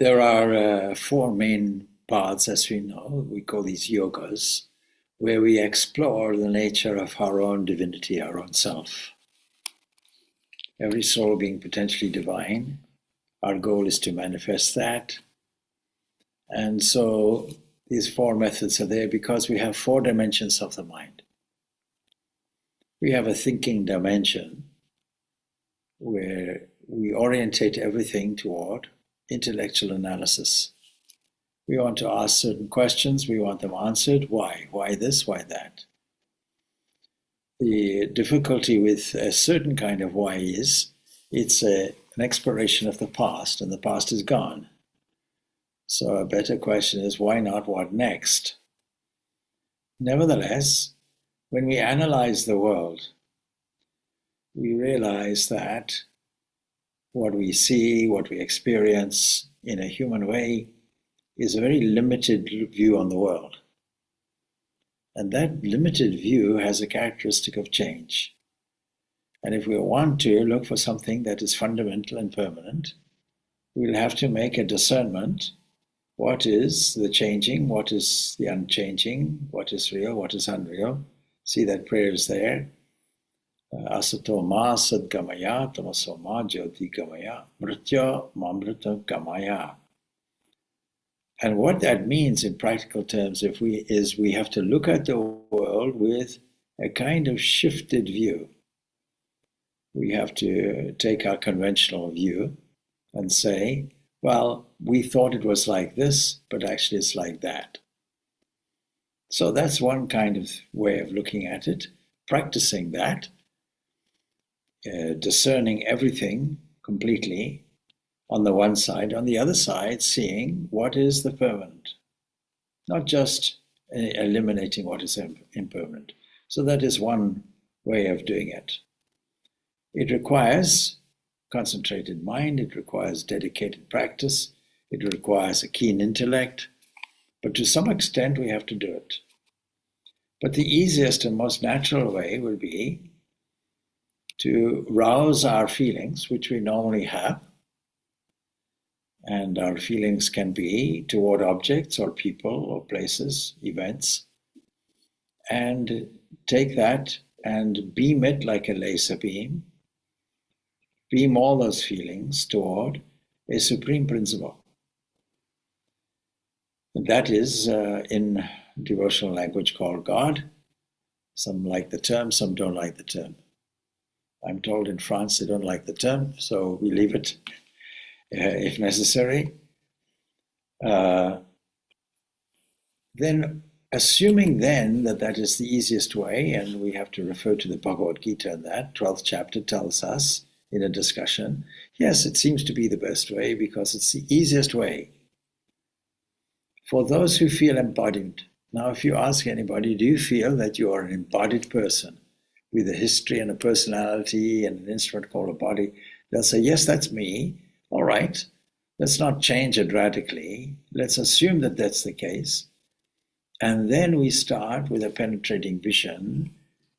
There are four main paths, as we know. We call these yogas, where we explore the nature of our own divinity, our own self. Every soul being potentially divine, our goal is to manifest that. And so these four methods are there because we have four dimensions of the mind. We have a thinking dimension where we orientate everything toward intellectual analysis. We want to ask certain questions, we want them answered. Why? Why this? Why that? The difficulty with a certain kind of why is it's an exploration of the past, and the past is gone. So a better question is, why not what next? Nevertheless, when we analyze the world, we realize that what we see, what we experience in a human way is a very limited view on the world. And that limited view has a characteristic of change. And if we want to look for something that is fundamental and permanent, we'll have to make a discernment. What is the changing? What is the unchanging? What is real? What is unreal? See that prayer is there. Asato ma sadgamaya tamaso ma jyoti gamaya mritya mamrita gamaya. And what that means in practical terms is we have to look at the world with a kind of shifted view. We have to take our conventional view and say, well, we thought it was like this, but actually it's like that. So that's one kind of way of looking at it, practicing that. Discerning everything completely on the one side, on the other side, seeing what is the permanent, not just eliminating what is impermanent. So that is one way of doing it. It requires concentrated mind, it requires dedicated practice, it requires a keen intellect, but to some extent we have to do it. But the easiest and most natural way will be to rouse our feelings, which we normally have. And our feelings can be toward objects or people or places, events, and take that and beam it like a laser beam, beam all those feelings toward a supreme principle. And that is in devotional language called God. Some like the term, some don't like the term. I'm told in France they don't like the term, so we leave it if necessary. Then, assuming then that that is the easiest way, and we have to refer to the Bhagavad Gita in that, 12th chapter tells us in a discussion, yes, it seems to be the best way because it's the easiest way for those who feel embodied. Now, if you ask anybody, do you feel that you are an embodied person with a history and a personality and an instrument called a body, they'll say, yes, that's me. All right, let's not change it radically. Let's assume that that's the case. And then we start with a penetrating vision,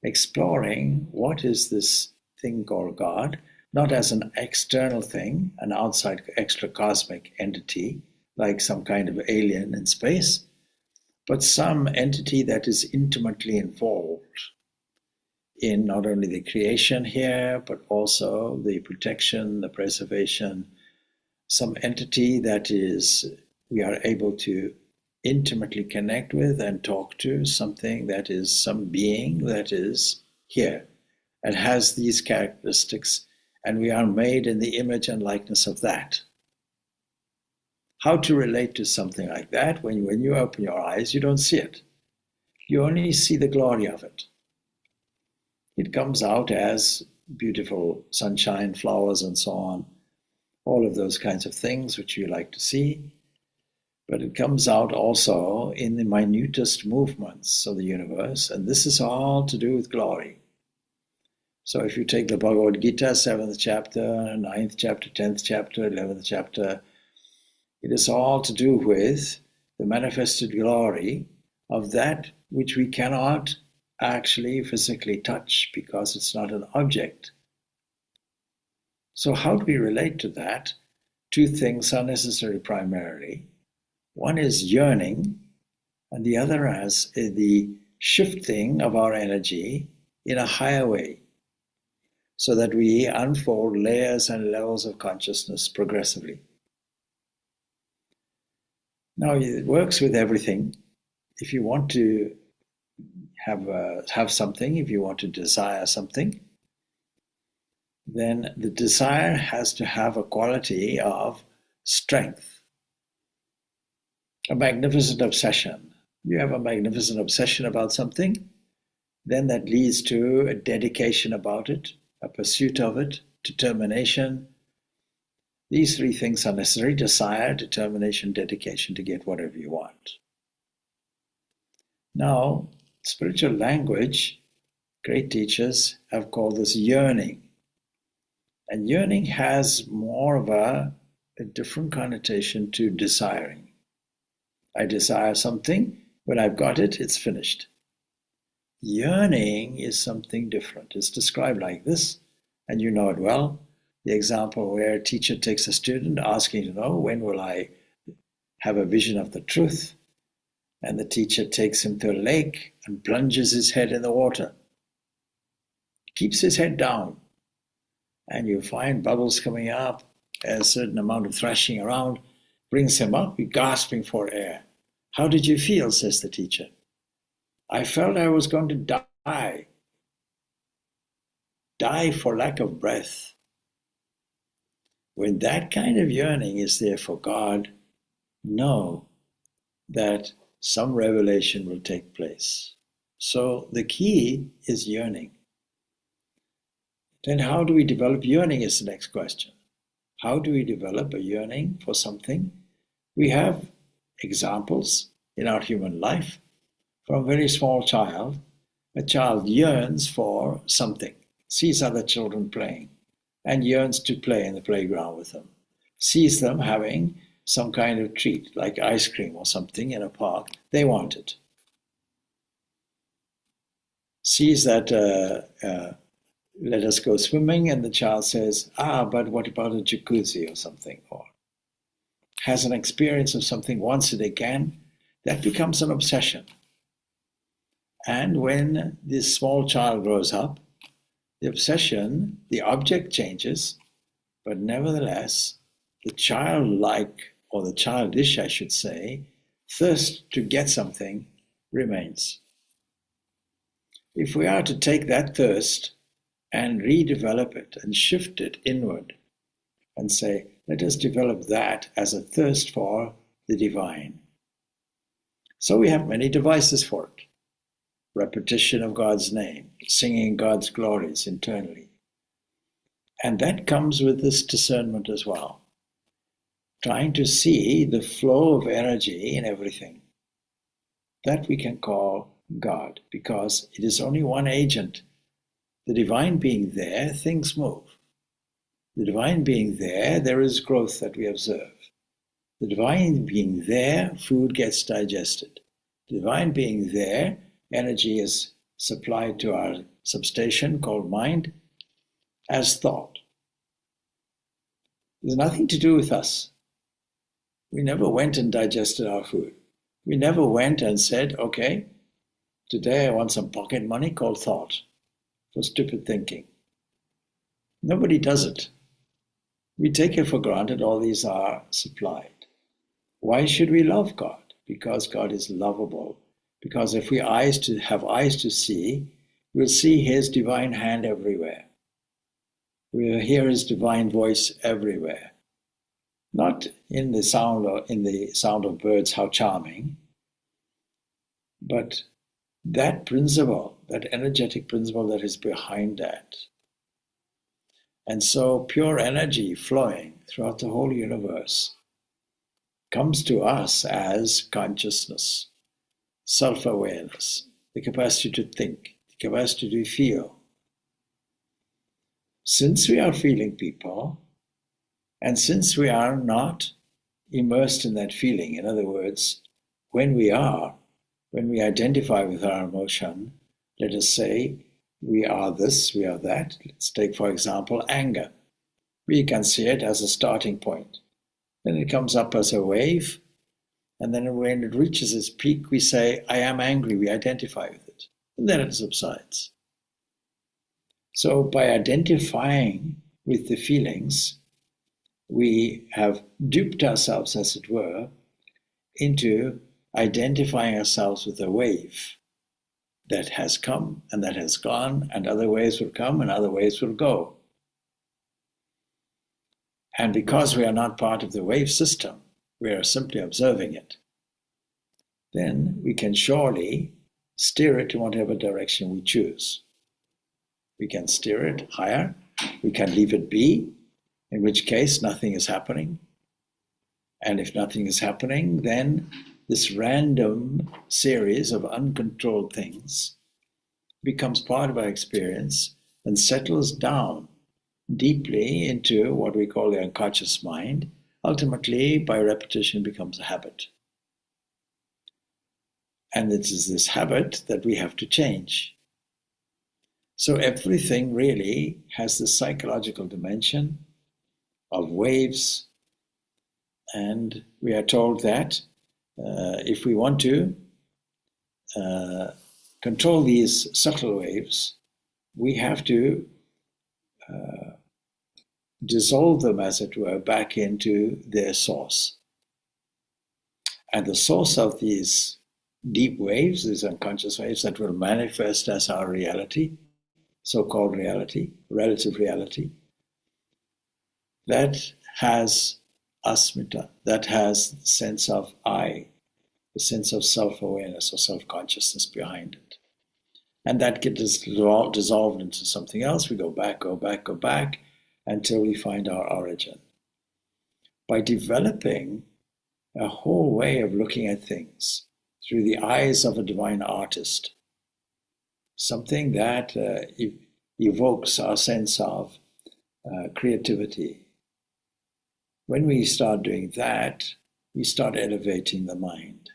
exploring what is this thing called God, not as an external thing, an outside extra cosmic entity, like some kind of alien in space, but some entity that is intimately involved in not only the creation here, but also the protection, the preservation, some entity that is we are able to intimately connect with and talk to, something that is some being that is here and has these characteristics, and we are made in the image and likeness of that. How to relate to something like that? When you open your eyes, you don't see it. You only see the glory of it. It comes out as beautiful sunshine, flowers, and so on, all of those kinds of things which you like to see. But it comes out also in the minutest movements of the universe, and this is all to do with glory. So if you take the Bhagavad Gita, 7th chapter, 9th chapter, 10th chapter, 11th chapter, it is all to do with the manifested glory of that which we cannot actually physically touch because it's not an object. So how do we relate to that? two things are necessary primarily. One is yearning, and the other is the shifting of our energy in a higher way, so that we unfold layers and levels of consciousness progressively. Now, it works with everything. If you want to have something, if you want to desire something, then the desire has to have a quality of strength, a magnificent obsession. You have a magnificent obsession about something, then that leads to a dedication about it, a pursuit of it, determination. These three things are necessary: desire, determination, dedication to get whatever you want. Now, spiritual language, great teachers have called this yearning. And yearning has more of a different connotation to desiring. I desire something, when I've got it, it's finished. Yearning is something different. It's described like this, and you know it well. The example where a teacher takes a student asking to know, when will I have a vision of the truth? And the teacher takes him to a lake and plunges his head in the water. Keeps his head down. And you find bubbles coming up, a certain amount of thrashing around, brings him up, he's gasping for air. How did you feel, says the teacher. I felt I was going to die. Die for lack of breath. When that kind of yearning is there for God, know that some revelation will take place. So the key is yearning. Then how do we develop yearning is the next question. How do we develop a yearning for something? We have examples in our human life. From a very small child, a child yearns for something, sees other children playing, and yearns to play in the playground with them, sees them having some kind of treat, like ice cream or something in a park, they want it. Sees that, let us go swimming, and the child says, but what about a jacuzzi or something? Or has an experience of something, wants it again, that becomes an obsession. And when this small child grows up, the obsession, the object changes, but nevertheless, the childlike, or the childish, I should say, thirst to get something remains. If we are to take that thirst and redevelop it and shift it inward and say, let us develop that as a thirst for the divine. So we have many devices for it. Repetition of God's name, singing God's glories internally. And that comes with this discernment as well. Trying to see the flow of energy in everything. That we can call God, because it is only one agent. The divine being there, things move. The divine being there is growth that we observe. The divine being there, food gets digested. The divine being there, energy is supplied to our substation called mind as thought. There's nothing to do with us. We never went and digested our food. We never went and said, okay, today I want some pocket money called thought for stupid thinking. Nobody does it. We take it for granted all these are supplied. Why should we love God? Because God is lovable. Because if we have eyes to see, we'll see His divine hand everywhere. We'll hear His divine voice everywhere. Not in the sound of birds, how charming, but that principle, that energetic principle that is behind that. And so pure energy flowing throughout the whole universe comes to us as consciousness. Self-awareness, the capacity to think, the capacity to feel. Since we are feeling people, and since we are not immersed in that feeling, in other words, when we identify with our emotion, let us say, we are this, we are that. Let's take, for example, anger. We can see it as a starting point. Then it comes up as a wave, and then when it reaches its peak, we say, I am angry, we identify with it. And then it subsides. So by identifying with the feelings, we have duped ourselves, as it were, into identifying ourselves with a wave that has come and that has gone, and other waves will come and other waves will go. And because we are not part of the wave system, we are simply observing it, then we can surely steer it in whatever direction we choose. We can steer it higher, we can leave it be, in which case nothing is happening. And if nothing is happening, then this random series of uncontrolled things becomes part of our experience and settles down deeply into what we call the unconscious mind. Ultimately, by repetition, becomes a habit. And it is this habit that we have to change. So everything really has this psychological dimension of waves, and we are told that if we want to control these subtle waves, we have to dissolve them, as it were, back into their source. And the source of these deep waves, these unconscious waves that will manifest as our reality, so-called reality, relative reality, that has asmita, that has the sense of I, the sense of self-awareness or self-consciousness behind it. And that gets dissolved into something else. We go back, until we find our origin. By developing a whole way of looking at things through the eyes of a divine artist, something that evokes our sense of creativity. When we start doing that, we start elevating the mind.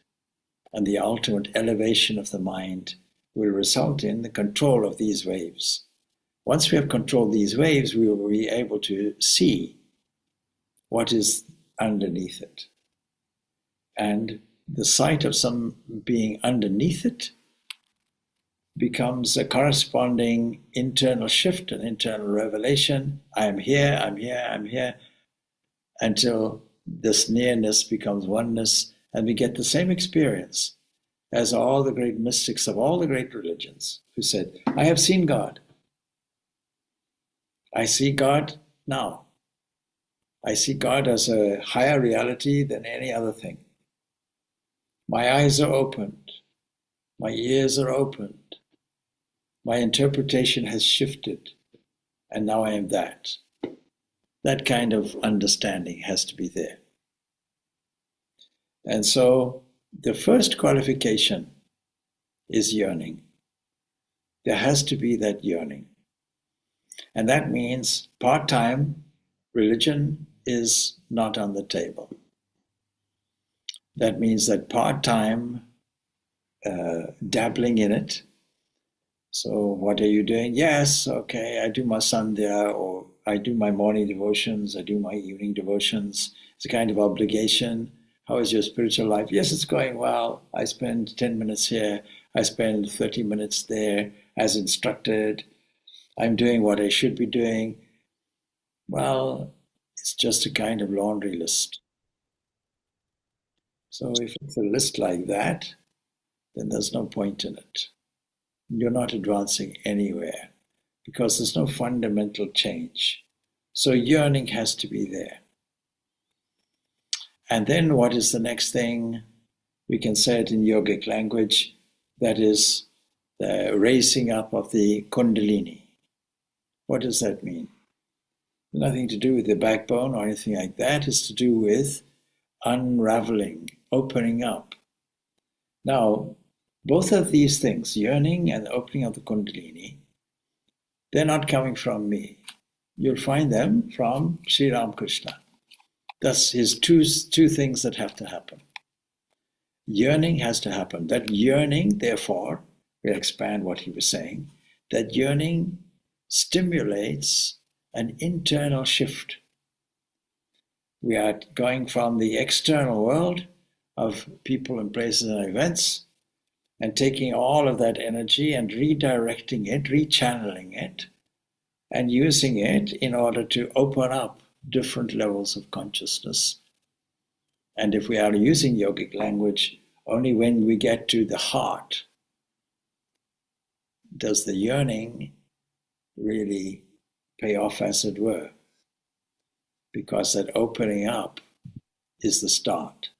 And the ultimate elevation of the mind will result in the control of these waves. Once we have controlled these waves, we will be able to see what is underneath it. And the sight of some being underneath it becomes a corresponding internal shift, an internal revelation. I am here, I'm here, I'm here, until this nearness becomes oneness, and we get the same experience as all the great mystics of all the great religions who said, I have seen God. I see God now. I see God as a higher reality than any other thing. My eyes are opened. My ears are opened. My interpretation has shifted. And now I am that. That kind of understanding has to be there. And so the first qualification is yearning. There has to be that yearning. And that means part-time religion is not on the table. That means that part-time dabbling in it. So what are you doing? Yes, okay, I do my Sandhya, or I do my morning devotions, I do my evening devotions. It's a kind of obligation. How is your spiritual life? Yes, it's going well. I spend 10 minutes here. I spend 30 minutes there as instructed. I'm doing what I should be doing. Well, it's just a kind of laundry list. So if it's a list like that, then there's no point in it. You're not advancing anywhere because there's no fundamental change. So yearning has to be there. And then what is the next thing? We can say it in yogic language, that is the raising up of the kundalini. What does that mean? Nothing to do with the backbone or anything like that. It's to do with unraveling, opening up. Now, both of these things, yearning and opening of the kundalini, they're not coming from me. You'll find them from Sri Ramakrishna. That's his two things that have to happen. Yearning has to happen. That yearning, therefore, we'll expand what he was saying, that yearning stimulates an internal shift. We are going from the external world of people and places and events and taking all of that energy and redirecting it, rechanneling it, and using it in order to open up different levels of consciousness. And if we are using yogic language, only when we get to the heart does the yearning really pay off, as it were, because that opening up is the start.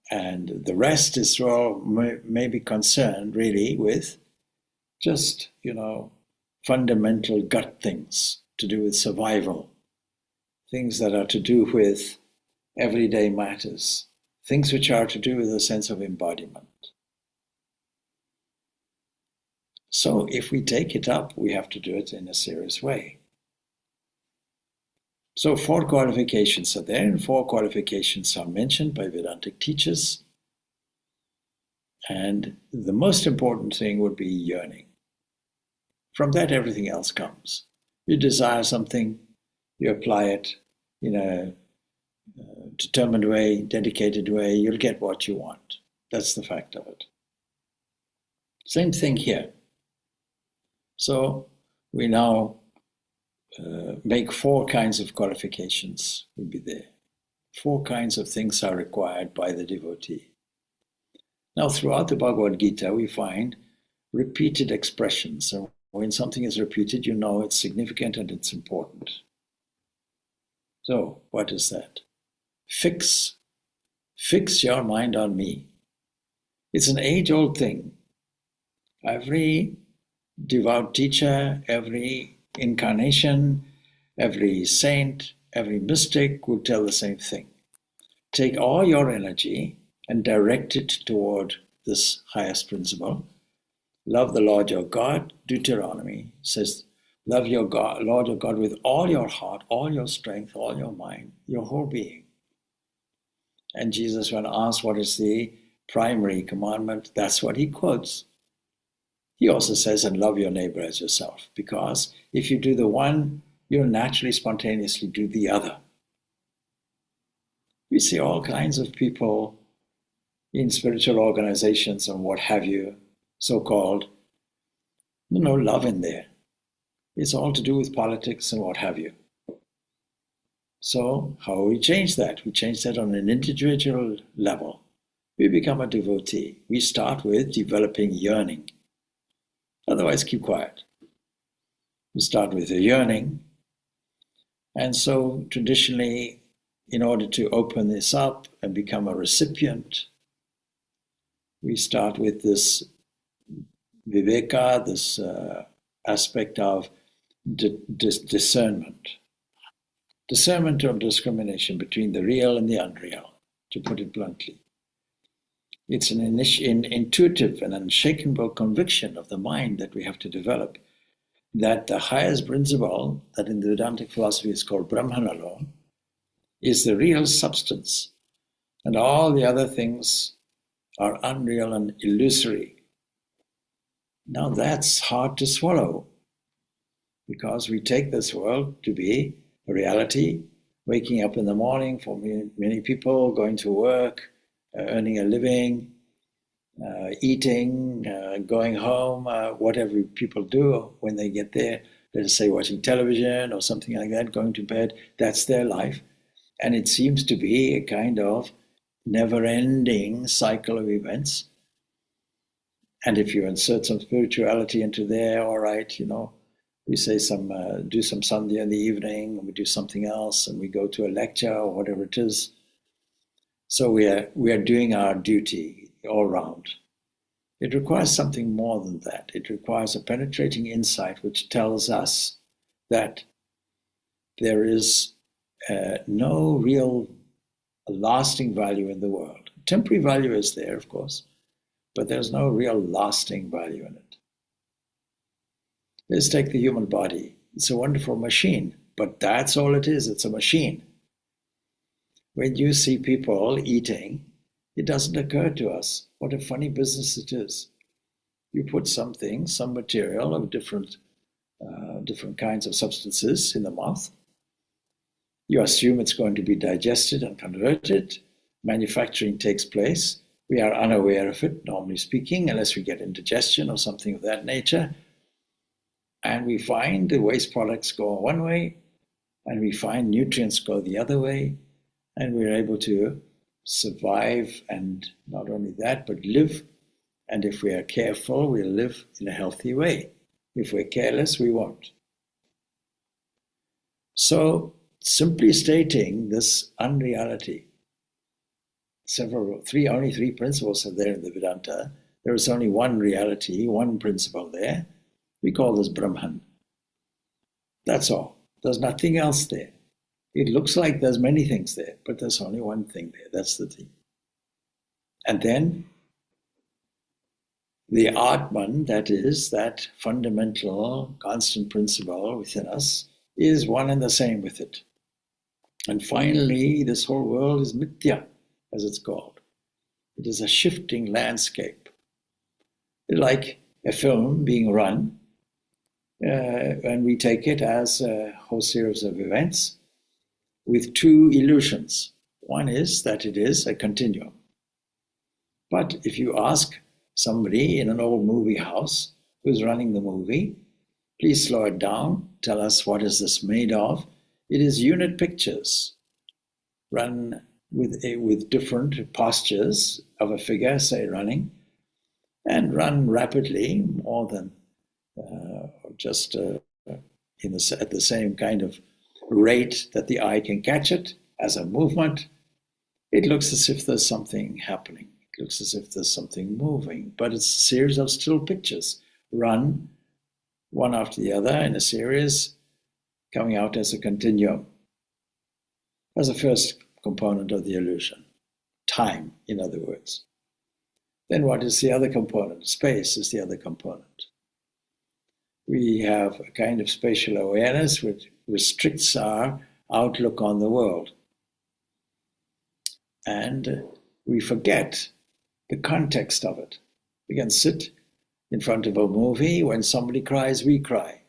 And the rest is all maybe concerned really with just, fundamental gut things to do with survival, things that are to do with everyday matters, things which are to do with a sense of embodiment. So if we take it up, we have to do it in a serious way. So 4 qualifications are there, and 4 qualifications are mentioned by Vedantic teachers. And the most important thing would be yearning. From that, everything else comes. You desire something, you apply it in a determined way, dedicated way, you'll get what you want. That's the fact of it. Same thing here. So we now make 4 kinds of qualifications will be there. 4 kinds of things are required by the devotee. Now, throughout the Bhagavad Gita, we find repeated expressions. So when something is repeated, you know it's significant and it's important. So, what is that? Fix your mind on me. It's an age-old thing. Every devout teacher, every incarnation, every saint, every mystic will tell the same thing. Take all your energy and direct it toward this highest principle. Love the Lord your God. Deuteronomy says, love your God, Lord your God with all your heart, all your strength, all your mind, your whole being. And Jesus, when asked what is the primary commandment, that's what he quotes. He also says, and love your neighbor as yourself, because if you do the one, you'll naturally, spontaneously do the other. We see all kinds of people in spiritual organizations and what have you, so-called, no love in there. It's all to do with politics and what have you. So how do we change that? We change that on an individual level. We become a devotee. We start with developing yearning. Otherwise, keep quiet. We start with a yearning. And so traditionally, in order to open this up and become a recipient, we start with this viveka, this aspect of discernment. Discernment or discrimination between the real and the unreal, to put it bluntly. It's an intuitive and unshakable conviction of the mind that we have to develop that the highest principle, that in the Vedantic philosophy is called Brahman alone, is the real substance. And all the other things are unreal and illusory. Now that's hard to swallow, because we take this world to be a reality, waking up in the morning for many people, going to work, earning a living, eating, going home, whatever people do when they get there, let us say watching television or something like that, going to bed, that's their life. And it seems to be a kind of never-ending cycle of events. And if you insert some spirituality into there, all right, we say do some Sandhya in the evening, and we do something else, and we go to a lecture or whatever it is. So we are doing our duty all round. It requires something more than that. It requires a penetrating insight which tells us that there is no real lasting value in the world. Temporary value is there, of course, but there's no real lasting value in it. Let's take the human body. It's a wonderful machine, but that's all it is. It's a machine. When you see people eating, it doesn't occur to us what a funny business it is. You put some material of different kinds of substances in the mouth. You assume it's going to be digested and converted. Manufacturing takes place. We are unaware of it, normally speaking, unless we get indigestion or something of that nature. And we find the waste products go one way, and we find nutrients go the other way, and we're able to survive, and not only that, but live. And if we are careful, we'll live in a healthy way. If we're careless, we won't. So, simply stating this unreality, only three principles are there in the Vedanta. There is only one reality, one principle there. We call this Brahman. That's all. There's nothing else there. It looks like there's many things there, but there's only one thing there. That's the thing. And then the Atman, that is, that fundamental, constant principle within us, is one and the same with it. And finally, this whole world is mithya, as it's called. It is a shifting landscape. Like a film being run, and we take it as a whole series of events with two illusions. One is that it is a continuum. But if you ask somebody in an old movie house who's running the movie, please slow it down, tell us what is this made of. It is unit pictures run with different postures of a figure, say running, and run rapidly, more than just at the same kind of rate that the eye can catch it as a movement. It looks as if there's something happening. It looks as if there's something moving, but it's a series of still pictures run one after the other in a series, coming out as a continuum. As a first component of the illusion. Time, in other words. Then what is the other component? Space is the other component. We have a kind of spatial awareness which restricts our outlook on the world. And we forget the context of it. We can sit in front of a movie. When somebody cries, we cry.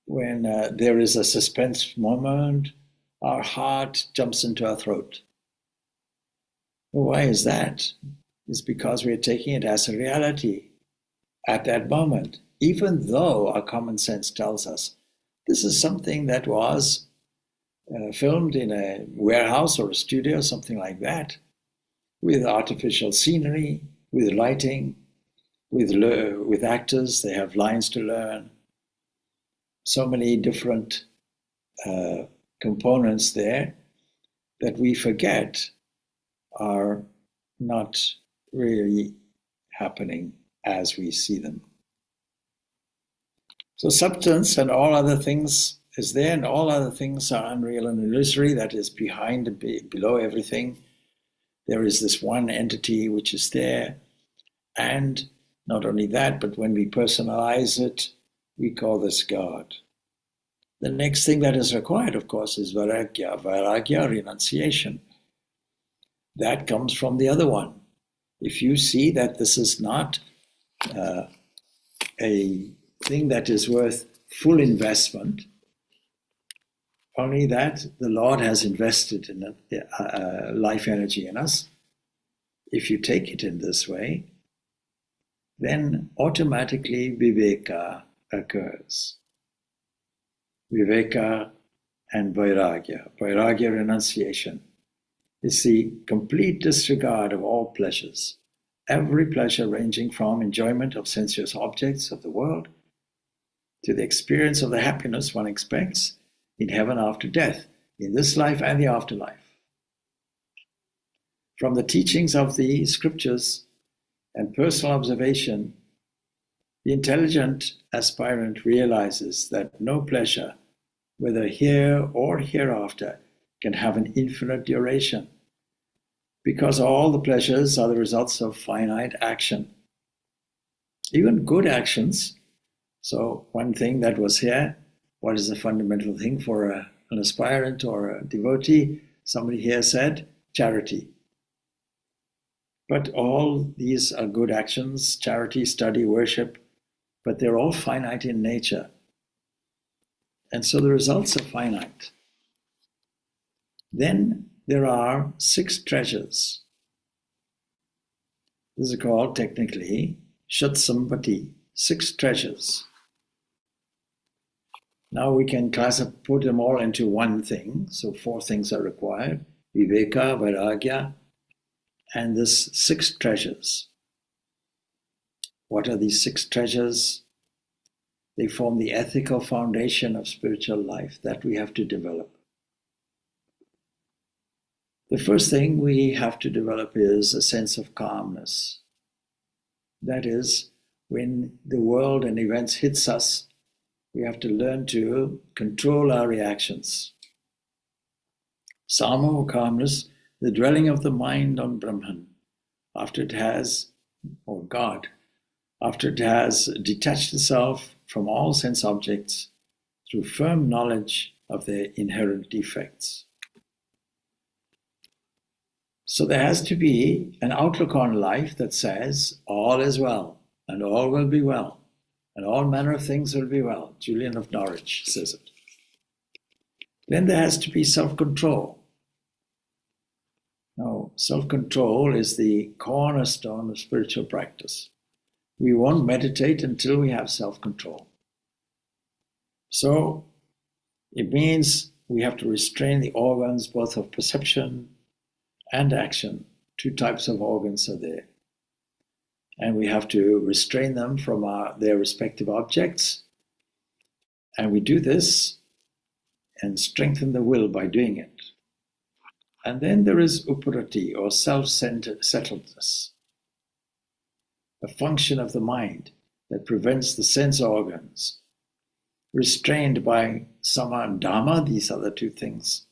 When there is a suspense moment, our heart jumps into our throat. Why is that? It's because we're taking it as a reality at that moment, even though our common sense tells us this is something that was filmed in a warehouse or a studio, something like that, with artificial scenery, with lighting, with actors. They have lines to learn. So many different components there that we forget are not really happening as we see them. So substance and all other things is there, and all other things are unreal and illusory. That is behind and below everything. There is this one entity which is there. And not only that, but when we personalize it, we call this God. The next thing that is required, of course, is vairagya, renunciation. That comes from the other one. If you see that this is not a thing that is worth full investment, only that the Lord has invested in life energy in us, if you take it in this way, then automatically viveka occurs. Viveka and vairagya. Vairagya, renunciation, is the complete disregard of all pleasures. Every pleasure ranging from enjoyment of sensuous objects of the world to the experience of the happiness one expects in heaven after death, in this life and the afterlife. From the teachings of the scriptures and personal observation, the intelligent aspirant realizes that no pleasure, whether here or hereafter, can have an infinite duration, because all the pleasures are the results of finite action. Even good actions. So one thing that was here, what is the fundamental thing for an aspirant or a devotee? Somebody here said charity. But all these are good actions, charity, study, worship, but they're all finite in nature. And so the results are finite. Then there are 6 treasures. This is called technically Shatsambati, 6 treasures. Now we can put them all into one thing. So 4 things are required: Viveka, Vairagya, and this 6 treasures. What are these 6 treasures? They form the ethical foundation of spiritual life that we have to develop. The first thing we have to develop is a sense of calmness. That is, when the world and events hits us, we have to learn to control our reactions. Sama, or calmness, the dwelling of the mind on Brahman, after it has, or God, after it has detached itself from all sense objects through firm knowledge of their inherent defects. So there has to be an outlook on life that says, all is well, and all will be well, and all manner of things will be well. Julian of Norwich says it. Then there has to be self-control. Now, self-control is the cornerstone of spiritual practice. We won't meditate until we have self-control. So it means we have to restrain the organs both of perception and action. 2 types of organs are there. And we have to restrain them from their respective objects. And we do this and strengthen the will by doing it. And then there is upurati, or self-settledness, a function of the mind that prevents the sense organs, restrained by sama and dhamma. These are the 2 things.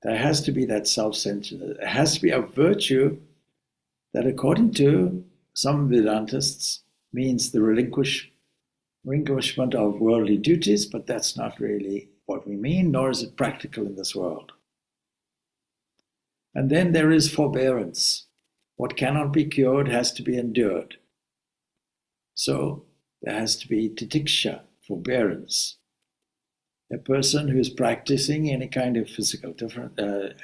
There has to be that self-centeredness. There has to be a virtue that, according to some Vedantists, means the relinquishment of worldly duties, but that's not really what we mean, nor is it practical in this world. And then there is forbearance. What cannot be cured has to be endured. So there has to be titiksha, forbearance. A person who is practicing any kind of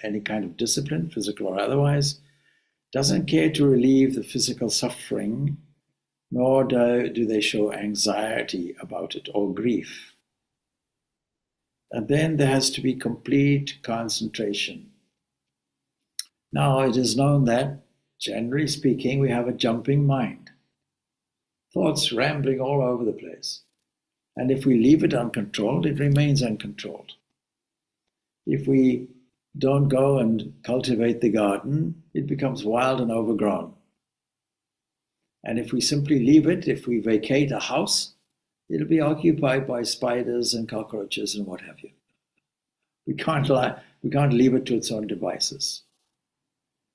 any kind of discipline, physical or otherwise, doesn't care to relieve the physical suffering, nor do they show anxiety about it or grief. And then there has to be complete concentration. Now, it is known that, generally speaking, we have a jumping mind. Thoughts rambling all over the place. And if we leave it uncontrolled, it remains uncontrolled. If we don't go and cultivate the garden, it becomes wild and overgrown. And if we simply leave it, if we vacate a house, it'll be occupied by spiders and cockroaches and what have you. We can't leave it to its own devices.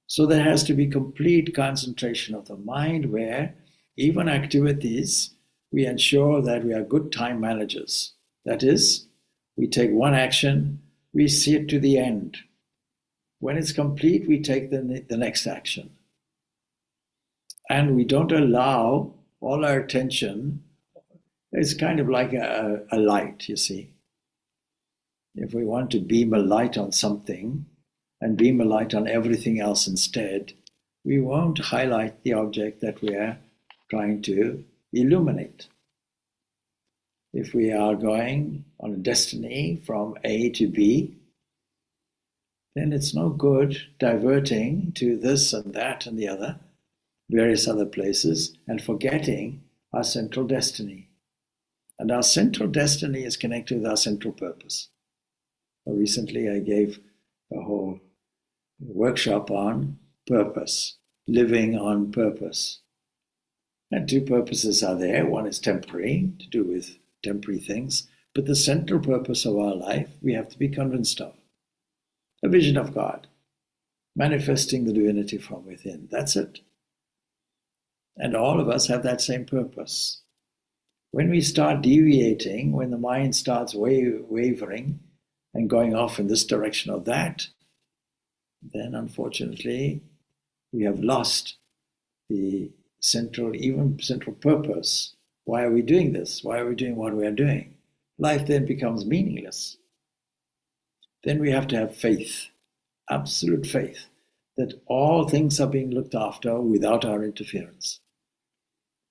So there has to be complete concentration of the mind, where even activities, we ensure that we are good time managers. That is, we take one action, we see it to the end. When it's complete, we take the next action. And we don't allow all our attention. It's kind of like a light, you see. If we want to beam a light on something and beam a light on everything else instead, we won't highlight the object that we are trying to illuminate. If we are going on a destiny from A to B, then it's no good diverting to this and that and the other, various other places, and forgetting our central destiny. And our central destiny is connected with our central purpose. Recently, I gave a whole workshop on purpose, living on purpose. And 2 purposes are there. One is temporary, to do with temporary things, but the central purpose of our life we have to be convinced of. A vision of God, manifesting the divinity from within. That's it. And all of us have that same purpose. When we start deviating, when the mind starts wavering and going off in this direction or that, then unfortunately we have lost the central purpose. Why are we doing this? Why are we doing what we are doing? Life then becomes meaningless. then we have to have faith, absolute faith, that all things are being looked after without our interference.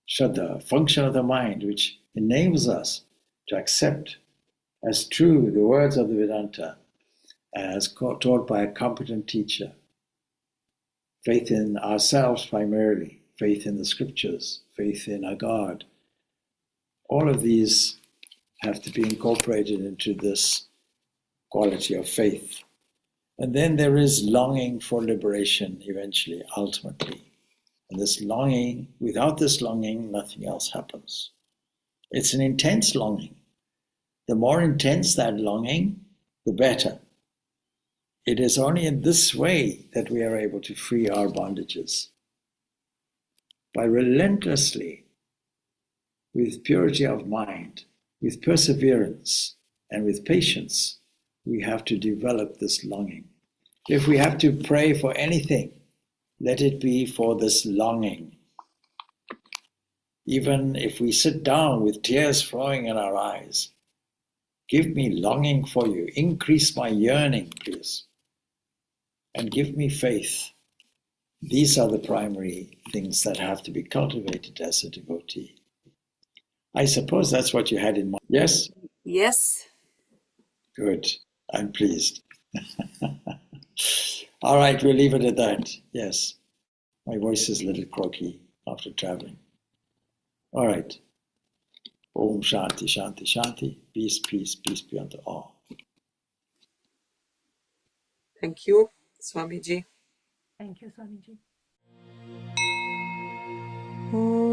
Shraddha, function of the mind, which enables us to accept as true the words of the Vedanta as taught by a competent teacher. Faith in ourselves primarily, faith in the scriptures, faith in our God. All of these have to be incorporated into this quality of faith. And then there is longing for liberation eventually, ultimately. And this longing, without this longing, nothing else happens. It's an intense longing. The more intense that longing, the better. It is only in this way that we are able to free our bondages. By relentlessly, with purity of mind, with perseverance, and with patience, we have to develop this longing. If we have to pray for anything, let it be for this longing. Even if we sit down with tears flowing in our eyes, give me longing for you. Increase my yearning, please. And give me faith. These are the primary things that have to be cultivated as a devotee. I suppose that's what you had in mind. Yes? Yes. Good. I'm pleased. All right, we'll leave it at that. Yes. My voice is a little croaky after traveling. All right. Om Shanti, Shanti, Shanti. Peace, peace, peace be unto all. Thank you, Swamiji. Thank you, Swamiji. Om